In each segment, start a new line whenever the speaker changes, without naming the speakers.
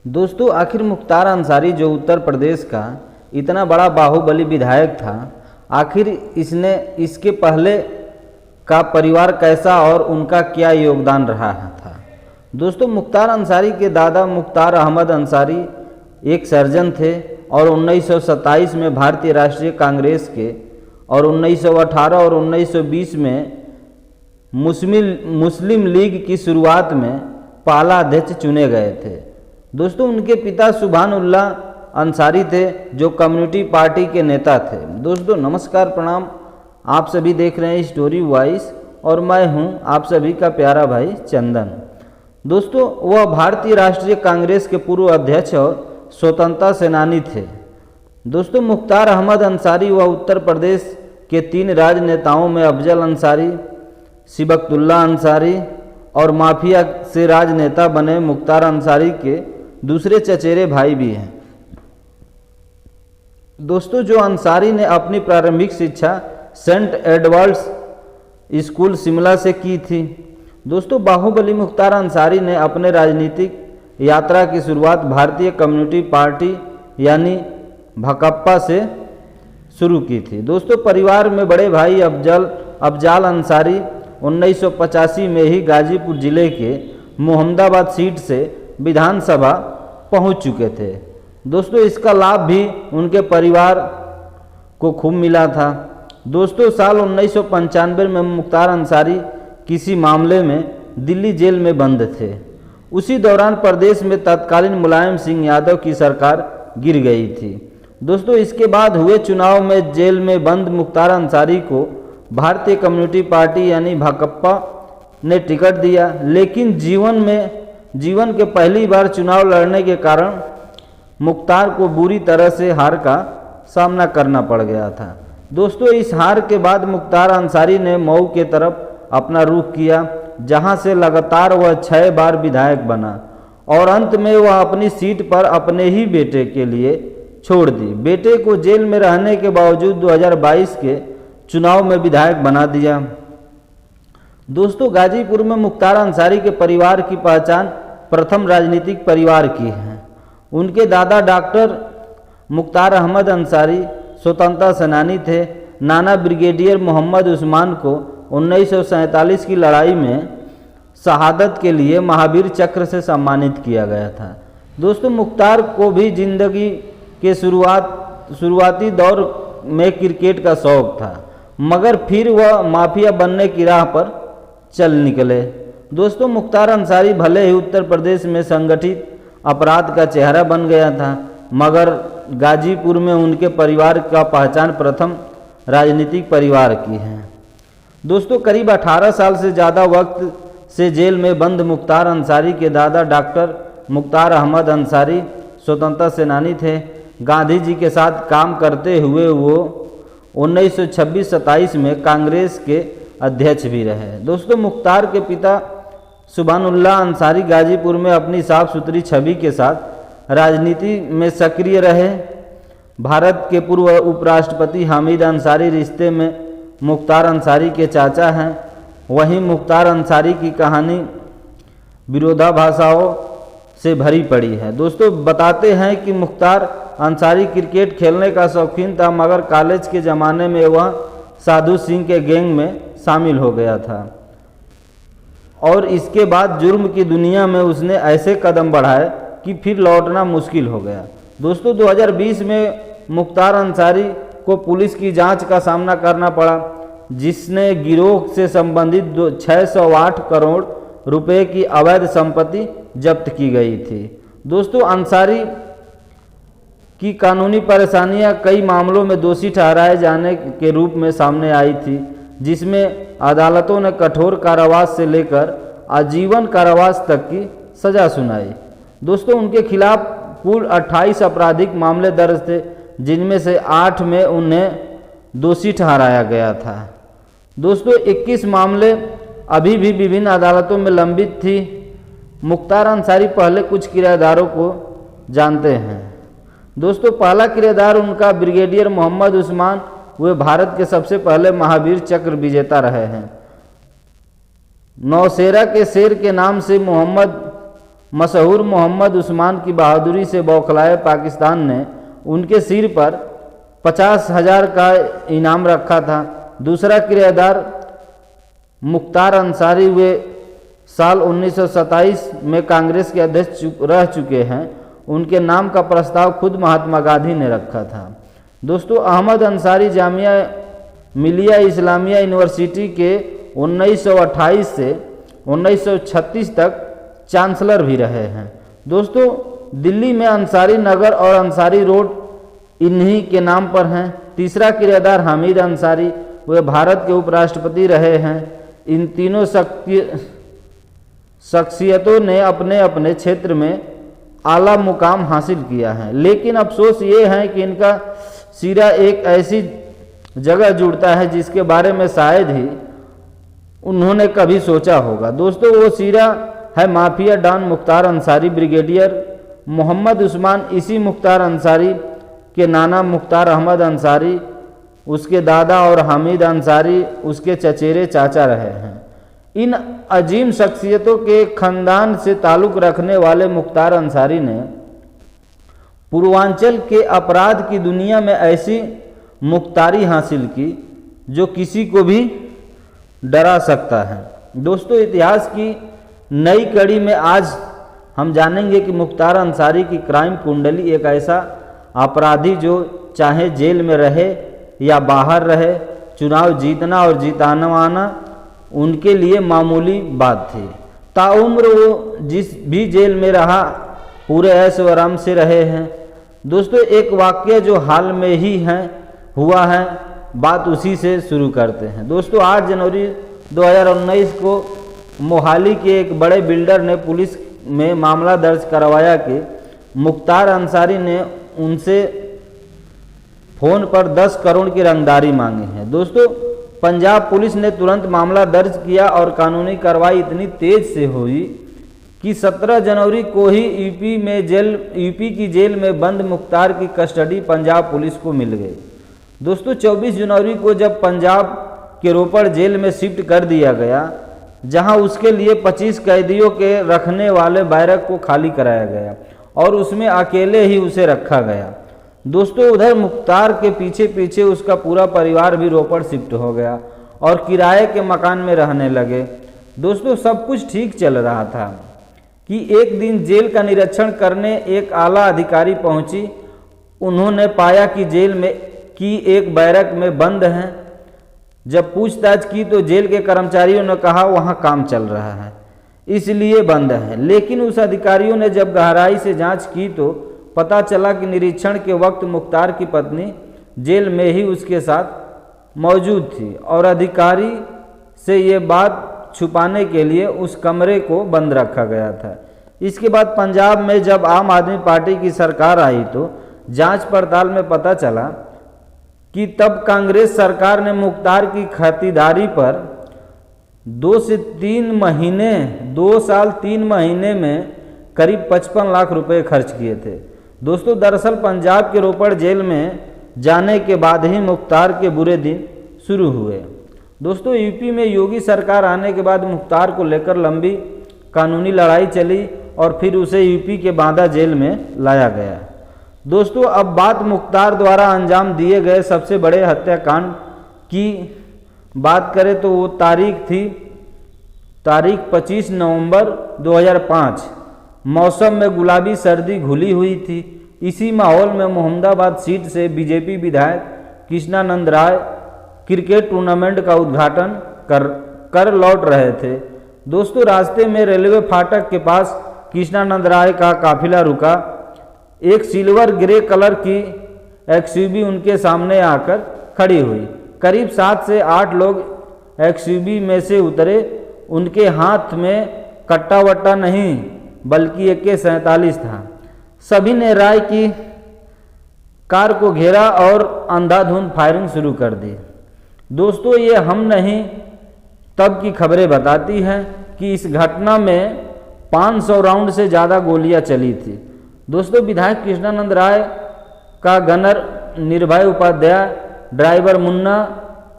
दोस्तों, आखिर मुख्तार अंसारी जो उत्तर प्रदेश का इतना बड़ा बाहुबली विधायक था, आखिर इसके पहले का परिवार कैसा और उनका क्या योगदान रहा था। दोस्तों, मुख्तार अंसारी के दादा मुख्तार अहमद अंसारी एक सर्जन थे और 1927 में भारतीय राष्ट्रीय कांग्रेस के और 1918 और 1920 में मुस्लिम लीग की शुरुआत में पहला अध्यक्ष चुने गए थे। दोस्तों, उनके पिता सुभानुल्लाह अंसारी थे जो कम्युनिटी पार्टी के नेता थे। दोस्तों नमस्कार, प्रणाम। आप सभी देख रहे हैं स्टोरी वॉइस और मैं हूं आप सभी का प्यारा भाई चंदन। दोस्तों, वह भारतीय राष्ट्रीय कांग्रेस के पूर्व अध्यक्ष और स्वतंत्रता सेनानी थे। दोस्तों, मुख्तार अहमद अंसारी व उत्तर प्रदेश के 3 राजनेताओं में अफजल अंसारी, सिबकतुल्ला अंसारी और माफिया से राजनेता बने मुख्तार अंसारी के दूसरे चचेरे भाई भी हैं। दोस्तों, जो अंसारी ने अपनी प्रारंभिक शिक्षा सेंट एडवर्ड्स स्कूल शिमला से की थी। दोस्तों, बाहुबली मुख्तार अंसारी ने अपने राजनीतिक यात्रा की शुरुआत भारतीय कम्युनिटी पार्टी यानी भाकपा से शुरू की थी। दोस्तों, परिवार में बड़े भाई अफजाल अंसारी 1985 में ही गाजीपुर जिले के मोहम्मदाबाद सीट से विधानसभा पहुंच चुके थे। दोस्तों, इसका लाभ भी उनके परिवार को खूब मिला था। दोस्तों, साल 1995 में मुख्तार अंसारी किसी मामले में दिल्ली जेल में बंद थे। उसी दौरान प्रदेश में तत्कालीन मुलायम सिंह यादव की सरकार गिर गई थी। दोस्तों, इसके बाद हुए चुनाव में जेल में बंद मुख्तार अंसारी को भारतीय कम्युनिटी पार्टी यानी भाकपा ने टिकट दिया, लेकिन जीवन के पहली बार चुनाव लड़ने के कारण मुख्तार को बुरी तरह से हार का सामना करना पड़ गया था। दोस्तों, इस हार के बाद मुख्तार अंसारी ने मऊ के तरफ अपना रुख किया, जहां से लगातार वह 6 बार विधायक बना और अंत में वह अपनी सीट पर अपने ही बेटे के लिए छोड़ दी। बेटे को जेल में रहने के बावजूद 2022 के चुनाव में विधायक बना दिया। दोस्तों, गाजीपुर में मुख्तार अंसारी के परिवार की पहचान प्रथम राजनीतिक परिवार की है। उनके दादा डॉक्टर मुख्तार अहमद अंसारी स्वतंत्रता सेनानी थे। नाना ब्रिगेडियर मोहम्मद उस्मान को 1947 की लड़ाई में शहादत के लिए महावीर चक्र से सम्मानित किया गया था। दोस्तों, मुख्तार को भी जिंदगी के शुरुआती दौर में क्रिकेट का शौक था, मगर फिर वह माफिया बनने की राह पर चल निकले। दोस्तों, मुख्तार अंसारी भले ही उत्तर प्रदेश में संगठित अपराध का चेहरा बन गया था, मगर गाजीपुर में उनके परिवार का पहचान प्रथम राजनीतिक परिवार की है। दोस्तों, करीब 18 साल से ज़्यादा वक्त से जेल में बंद मुख्तार अंसारी के दादा डॉक्टर मुख्तार अहमद अंसारी स्वतंत्रता सेनानी थे। गांधी जी के साथ काम करते हुए वो 1926-27 में कांग्रेस के अध्यक्ष भी रहे। दोस्तों, मुख्तार के पिता सुभानुल्लाह अंसारी गाजीपुर में अपनी साफ सुथरी छवि के साथ राजनीति में सक्रिय रहे। भारत के पूर्व उपराष्ट्रपति हामिद अंसारी रिश्ते में मुख्तार अंसारी के चाचा हैं। वहीं मुख्तार अंसारी की कहानी विरोधाभासों से भरी पड़ी है। दोस्तों, बताते हैं कि मुख्तार अंसारी क्रिकेट खेलने का शौकीन था, मगर कॉलेज के ज़माने में वह साधु सिंह के गैंग में शामिल हो गया था और इसके बाद जुर्म की दुनिया में उसने ऐसे कदम बढ़ाए कि फिर लौटना मुश्किल हो गया। दोस्तों, 2020 में मुख्तार अंसारी को पुलिस की जांच का सामना करना पड़ा, जिसने गिरोह से संबंधित 608 करोड़ रुपए की अवैध संपत्ति जब्त की गई थी। दोस्तों, अंसारी की कानूनी परेशानियां कई मामलों में दोषी ठहराए जाने के रूप में सामने आई थी, जिसमें अदालतों ने कठोर कारावास से लेकर आजीवन कारावास तक की सजा सुनाई। दोस्तों, उनके खिलाफ कुल 28 आपराधिक मामले दर्ज थे, जिनमें से 8 में उन्हें दोषी ठहराया गया था। दोस्तों, 21 मामले अभी भी विभिन्न अदालतों में लंबित थी। मुख्तार अंसारी पहले कुछ किराएदारों को जानते हैं। दोस्तों, पहला किराएदार उनका ब्रिगेडियर मोहम्मद उस्मान, वे भारत के सबसे पहले महावीर चक्र विजेता रहे हैं। नौशेरा के शेर के नाम से मशहूर मोहम्मद उस्मान की बहादुरी से बौखलाए पाकिस्तान ने उनके सिर पर 50,000 का इनाम रखा था। दूसरा किरदार मुख्तार अंसारी, वे साल 1927 में कांग्रेस के अध्यक्ष रह चुके हैं। उनके नाम का प्रस्ताव खुद महात्मा गांधी ने रखा था। दोस्तों, अहमद अंसारी जामिया मिलिया इस्लामिया यूनिवर्सिटी के 1928 से 1936 तक चांसलर भी रहे हैं। दोस्तों, दिल्ली में अंसारी नगर और अंसारी रोड इन्हीं के नाम पर हैं। तीसरा किरदार हामिद अंसारी, वे भारत के उपराष्ट्रपति रहे हैं। इन तीनों शख्सियतों ने अपने अपने क्षेत्र में आला मुकाम हासिल किया है, लेकिन अफसोस ये है कि इनका सिरा एक ऐसी जगह जुड़ता है जिसके बारे में शायद ही उन्होंने कभी सोचा होगा। दोस्तों, वो सिरा है mafia don Mukhtar Ansari. Brigadier Mohammad Usman इसी मुख्तार अंसारी के नाना मुख्तार अहमद अंसारी, उसके दादा, और हामिद अंसारी उसके चचेरे चाचा रहे हैं। इन अजीम शख्सियतों के खानदान से ताल्लुक़ रखने वाले मुख्तार अंसारी ने पूर्वांचल के अपराध की दुनिया में ऐसी मुख्तारी हासिल की जो किसी को भी डरा सकता है। दोस्तों, इतिहास की नई कड़ी में आज हम जानेंगे कि मुख्तार अंसारी की क्राइम कुंडली, एक ऐसा अपराधी जो चाहे जेल में रहे या बाहर रहे, चुनाव जीतना और जिताना उनके लिए मामूली बात थी। ताउम्र वो जिस भी जेल में रहा पूरे ऐश व आराम से रहे हैं। दोस्तों, एक वाक़या जो हाल में ही हुआ है, बात उसी से शुरू करते हैं। दोस्तों, 8 जनवरी 2019 को मोहाली के एक बड़े बिल्डर ने पुलिस में मामला दर्ज करवाया कि मुख्तार अंसारी ने उनसे फ़ोन पर 10 करोड़ की रंगदारी मांगी है। दोस्तों, पंजाब पुलिस ने तुरंत मामला दर्ज किया और कानूनी कार्रवाई इतनी तेज़ से हुई कि 17 जनवरी को ही यूपी की जेल में बंद मुख्तार की कस्टडी पंजाब पुलिस को मिल गई। दोस्तों, 24 जनवरी को जब पंजाब के रोपड़ जेल में शिफ्ट कर दिया गया, जहां उसके लिए 25 कैदियों के रखने वाले बैरक को खाली कराया गया और उसमें अकेले ही उसे रखा गया। दोस्तों, उधर मुख्तार के पीछे पीछे उसका पूरा परिवार भी रोपड़ शिफ्ट हो गया और किराए के मकान में रहने लगे। दोस्तों, सब कुछ ठीक चल रहा था कि एक दिन जेल का निरीक्षण करने एक आला अधिकारी पहुंची। उन्होंने पाया कि जेल में की एक बैरक में बंद हैं। जब पूछताछ की तो जेल के कर्मचारियों ने कहा वहां काम चल रहा है, इसलिए बंद है। लेकिन उस अधिकारियों ने जब गहराई से जांच की तो पता चला कि निरीक्षण के वक्त मुख्तार की पत्नी जेल में ही उसके साथ मौजूद थी और अधिकारी से ये बात छुपाने के लिए उस कमरे को बंद रखा गया था। इसके बाद पंजाब में जब आम आदमी पार्टी की सरकार आई तो जांच पड़ताल में पता चला कि तब कांग्रेस सरकार ने मुख्तार की खातिरदारी पर 2 साल 3 महीने में करीब 55 लाख रुपए खर्च किए थे। दोस्तों, दरअसल पंजाब के रोपड़ जेल में जाने के बाद ही मुख्तार के बुरे दिन शुरू हुए। दोस्तों, यूपी में योगी सरकार आने के बाद मुख्तार को लेकर लंबी कानूनी लड़ाई चली और फिर उसे यूपी के बांदा जेल में लाया गया। दोस्तों, अब बात मुख्तार द्वारा अंजाम दिए गए सबसे बड़े हत्याकांड की बात करें तो वो तारीख 25 नवंबर 2005। मौसम में गुलाबी सर्दी घुली हुई थी। इसी माहौल में मोहम्मदाबाद सीट से बीजेपी विधायक कृष्णानंद राय क्रिकेट टूर्नामेंट का उद्घाटन कर लौट रहे थे। दोस्तों, रास्ते में रेलवे फाटक के पास कृष्णानंद राय का काफिला रुका। एक सिल्वर ग्रे कलर की एक्सयूवी उनके सामने आकर खड़ी हुई। करीब 7 से 8 लोग एक्सयूवी में से उतरे। उनके हाथ में कट्टा वट्टा नहीं बल्कि AK-47 था। सभी ने राय की कार को घेरा और अंधाधुंध फायरिंग शुरू कर दी। दोस्तों, ये हम नहीं तब की खबरें बताती हैं कि इस घटना में 500 राउंड से ज़्यादा गोलियां चली थी। दोस्तों, विधायक कृष्णानंद राय का गनर निर्भय उपाध्याय, ड्राइवर मुन्ना,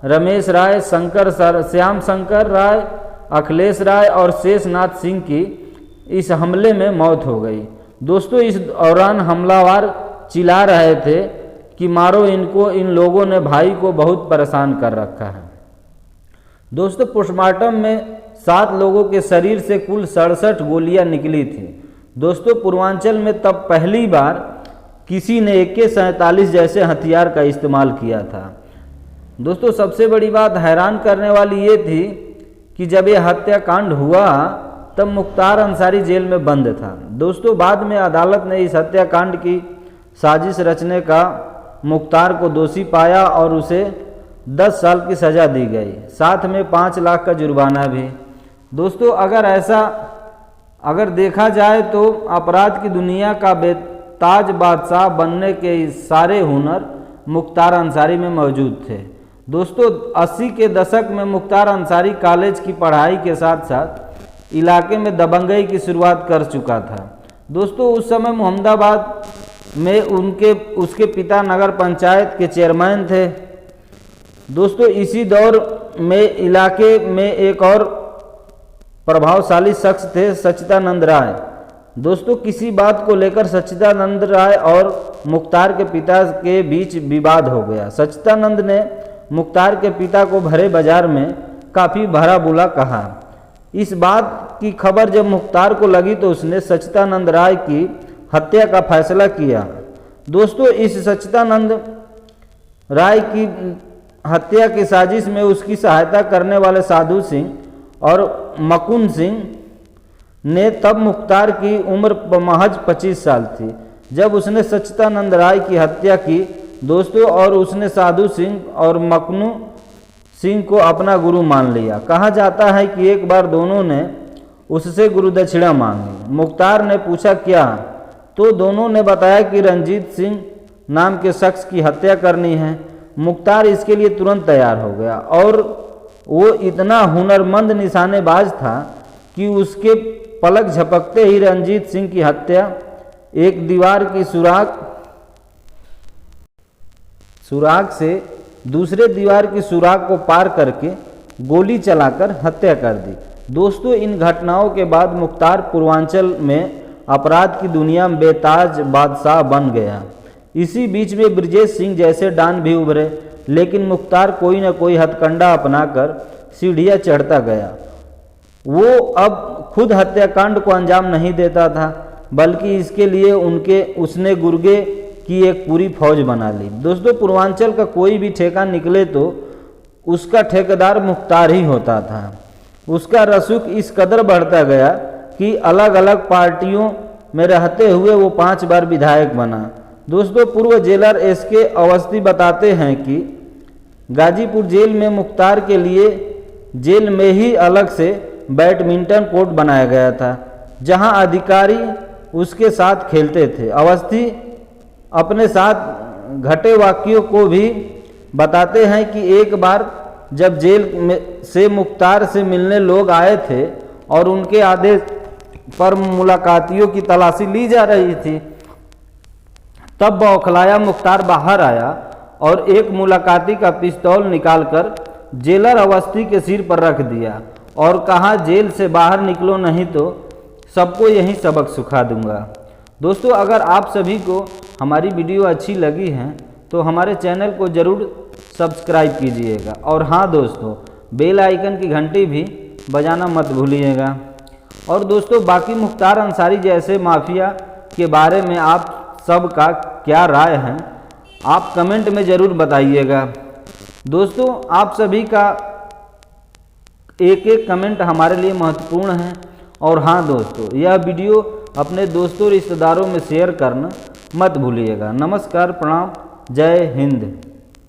रमेश राय, श्याम शंकर राय, अखिलेश राय और शेषनाथ सिंह की इस हमले में मौत हो गई। दोस्तों इस दौरान हमलावर चिल्ला रहे थे कि मारो इनको, इन लोगों ने भाई को बहुत परेशान कर रखा है। दोस्तों पोस्टमार्टम में 7 लोगों के शरीर से कुल 67 गोलियां निकली थी। दोस्तों पूर्वांचल में तब पहली बार किसी ने AK-47 जैसे हथियार का इस्तेमाल किया था। दोस्तों सबसे बड़ी बात हैरान करने वाली ये थी कि जब यह हत्याकांड हुआ तब मुख्तार अंसारी जेल में बंद था। दोस्तों बाद में अदालत ने इस हत्याकांड की साजिश रचने का मुख्तार को दोषी पाया और उसे 10 साल की सज़ा दी गई, साथ में 5 लाख का जुर्माना भी। दोस्तों अगर देखा जाए तो अपराध की दुनिया का बेताज बादशाह बनने के सारे हुनर मुख्तार अंसारी में मौजूद थे। दोस्तों 80 के दशक में मुख्तार अंसारी कॉलेज की पढ़ाई के साथ साथ इलाके में दबंगई की शुरुआत कर चुका था। दोस्तों उस समय मोहम्मदाबाद में उसके पिता नगर पंचायत के चेयरमैन थे। दोस्तों इसी दौर में इलाके में एक और प्रभावशाली शख्स थे सच्चिदानंद राय। दोस्तों किसी बात को लेकर सच्चिदानंद राय और मुख्तार के पिता के बीच विवाद हो गया। सच्चिदानंद ने मुख्तार के पिता को भरे बाजार में काफ़ी भरा बुला कहा। इस बात की खबर जब मुख्तार को लगी तो उसने सच्चिदानंद राय की हत्या का फैसला किया। दोस्तों इस सच्चिदानंद राय की हत्या की साजिश में उसकी सहायता करने वाले साधु सिंह और मकुंद सिंह ने तब मुख्तार की उम्र महज 25 साल थी जब उसने सच्चिदानंद राय की हत्या की। दोस्तों और उसने साधु सिंह और मकनू सिंह को अपना गुरु मान लिया। कहा जाता है कि एक बार दोनों ने उससे गुरु दक्षिणा मांगी। मुख्तार ने पूछा क्या, तो दोनों ने बताया कि रंजीत सिंह नाम के शख्स की हत्या करनी है। मुख्तार इसके लिए तुरंत तैयार हो गया और वो इतना हुनरमंद निशानेबाज था कि उसके पलक झपकते ही रंजीत सिंह की हत्या एक दीवार की सुराग से दूसरे दीवार की सुराग को पार करके गोली चलाकर हत्या कर दी। दोस्तों इन घटनाओं के बाद मुख्तार पूर्वांचल में अपराध की दुनिया में बेताज बादशाह बन गया। इसी बीच में ब्रजेश सिंह जैसे डॉन भी उभरे, लेकिन मुख्तार कोई न कोई हथकंडा अपनाकर सीढ़ियाँ चढ़ता गया। वो अब खुद हत्याकांड को अंजाम नहीं देता था, बल्कि इसके लिए उसने गुर्गे की एक पूरी फौज बना ली। दोस्तों पूर्वांचल का कोई भी ठेका निकले तो उसका ठेकेदार मुख्तार ही होता था। उसका रसूख इस कदर बढ़ता गया कि अलग अलग पार्टियों में रहते हुए वो 5 बार विधायक बना। दोस्तों पूर्व जेलर SK अवस्थी बताते हैं कि गाजीपुर जेल में मुख्तार के लिए जेल में ही अलग से बैडमिंटन कोर्ट बनाया गया था, जहां अधिकारी उसके साथ खेलते थे। अवस्थी अपने साथ घटे वाक्यों को भी बताते हैं कि एक बार जब जेल में से मुख्तार से मिलने लोग आए थे और उनके आदेश पर मुलाकातियों की तलाशी ली जा रही थी, तब बौखलाया मुख्तार बाहर आया और एक मुलाकाती का पिस्तौल निकालकर जेलर अवस्थी के सिर पर रख दिया और कहा जेल से बाहर निकलो नहीं तो सबको यही सबक सिखा दूंगा। दोस्तों अगर आप सभी को हमारी वीडियो अच्छी लगी है तो हमारे चैनल को ज़रूर सब्सक्राइब कीजिएगा और हाँ दोस्तों बेल आइकन की घंटी भी बजाना मत भूलिएगा। और दोस्तों बाकी मुख्तार अंसारी जैसे माफिया के बारे में आप सबका क्या राय है, आप कमेंट में ज़रूर बताइएगा। दोस्तों आप सभी का एक एक कमेंट हमारे लिए महत्वपूर्ण है। और हाँ दोस्तों यह वीडियो अपने दोस्तों रिश्तेदारों में शेयर करना मत भूलिएगा। नमस्कार, प्रणाम, जय हिंद।